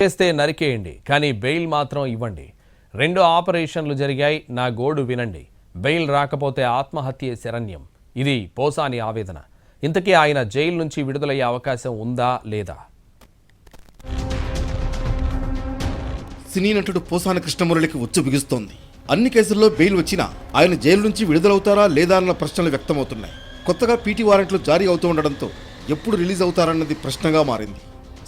చేస్తే నరికేయండి కానీ బెయిల్ మాత్రం ఇవ్వండి. 2 ఆపరేషన్లు జరిగాయి, నా గోడు వినండి. బెయిల్ రాకపోతే ఆత్మహత్యే శరణ్యం. ఇది పోసాని ఆవేదన. ఇంతకీ ఆయన జైలు నుంచి విడుదలయ్యే అవకాశం ఉందా లేదా? సినీ నటుడు పోసాని కృష్ణమురళికి ఉచ్చు బిగుస్తోంది. అన్ని కేసుల్లో బెయిల్ వచ్చినా ఆయన జైలు నుంచి విడుదలవుతారా లేదా అన్న ప్రశ్నలు వ్యక్తమవుతున్నాయి. కొత్తగా పీటీ వారెంట్లు జారీ అవుతూ ఉండడంతో ఎప్పుడు రిలీజ్ అవుతారన్నది ప్రశ్నగా మారింది.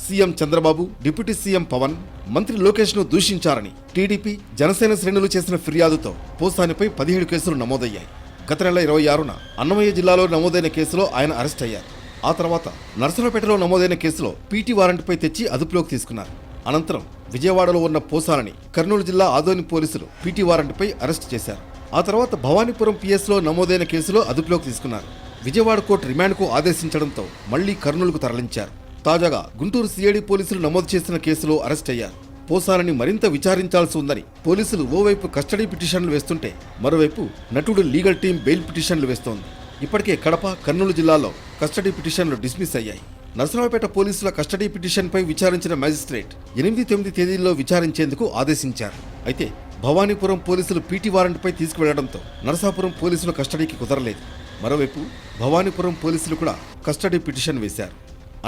CM Chandrababu, deputy CM Pawan, మంత్రి లోకేష్ను దూషించారని టీడీపీ, జనసేన శ్రేణులు చేసిన ఫిర్యాదుతో పోసానిపై 17 కేసులు నమోదయ్యాయి. గత నెల 26న అన్నమయ్య జిల్లాలో నమోదైన కేసులో ఆయన అరెస్ట్ అయ్యారు. ఆ తర్వాత నర్సరావుపేటలో నమోదైన కేసులో పీటీ వారెంట్పై తెచ్చి అదుపులోకి తీసుకున్నారు. అనంతరం విజయవాడలో ఉన్న పోసాలని కర్నూలు జిల్లా ఆదోని పోలీసులు పీటీ వారెంట్పై అరెస్ట్ చేశారు. ఆ తర్వాత భవానీపురం పిఎస్లో నమోదైన కేసులో అదుపులోకి తీసుకున్నారు. విజయవాడ కోర్టు రిమాండ్కు ఆదేశించడంతో మళ్లీ కర్నూలుకు తరలించారు. తాజాగా గుంటూరు సిఐడి పోలీసులు నమోదు చేసిన కేసులో అరెస్ట్ అయ్యారు. పోసాలని మరింత విచారించాల్సి ఉందని పోలీసులు ఓవైపు కస్టడీ పిటిషన్లు వేస్తుంటే మరోవైపు నటుడు లీగల్ టీం బెయిల్ పిటిషన్లు వేస్తోంది. ఇప్పటికే కడప, కర్నూలు జిల్లాలో కస్టడీ పిటిషన్లు డిస్మిస్ అయ్యాయి. నర్సరావుపేట పోలీసుల కస్టడీ పిటిషన్పై విచారించిన మ్యాజిస్ట్రేట్ 8-9 తేదీల్లో విచారించేందుకు ఆదేశించారు. అయితే భవానీపురం పోలీసులు పీటీ వారెంట్పై తీసుకువెళ్లడంతో నరసాపురం పోలీసుల కస్టడీకి కుదరలేదు. మరోవైపు భవానీపురం పోలీసులు కూడా కస్టడీ పిటిషన్ వేశారు.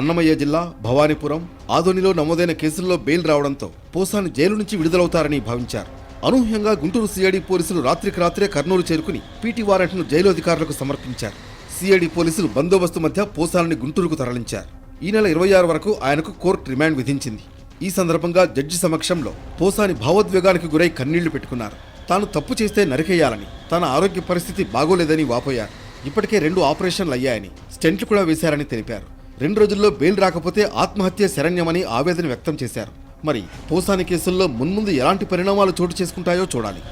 అన్నమయ్య జిల్లా, భవానీపురం, ఆదోనిలో నమోదైన కేసుల్లో బెయిల్ రావడంతో పోసాని జైలు నుంచి విడుదలవుతారని భావించారు. అనూహ్యంగా గుంటూరు సిఐడి పోలీసులు రాత్రికి రాత్రే కర్నూలు చేరుకుని పీటీ వారెంట్ను జైలు అధికారులకు సమర్పించారు. సిఐడి పోలీసులు బందోబస్తు మధ్య పోసాలని గుంటూరుకు తరలించారు. ఈ నెల 26 వరకు ఆయనకు కోర్టు రిమాండ్ విధించింది. ఈ సందర్భంగా జడ్జి సమక్షంలో పోసాని భావోద్వేగానికి గురై కన్నీళ్లు పెట్టుకున్నారు. తాను తప్పు చేస్తే నరికేయాలని, తన ఆరోగ్య పరిస్థితి బాగోలేదని వాపోయారు. ఇప్పటికే 2 ఆపరేషన్లు అయ్యాయని, స్టెంట్లు కూడా వేశారని తెలిపారు. 2 రోజుల్లో బెయిల్ రాకపోతే ఆత్మహత్య శరణ్యమని ఆవేదన వ్యక్తం చేశారు. మరి పోసాని కేసుల్లో మున్ముందు ఎలాంటి పరిణామాలు చోటు చేసుకుంటాయో చూడాలి.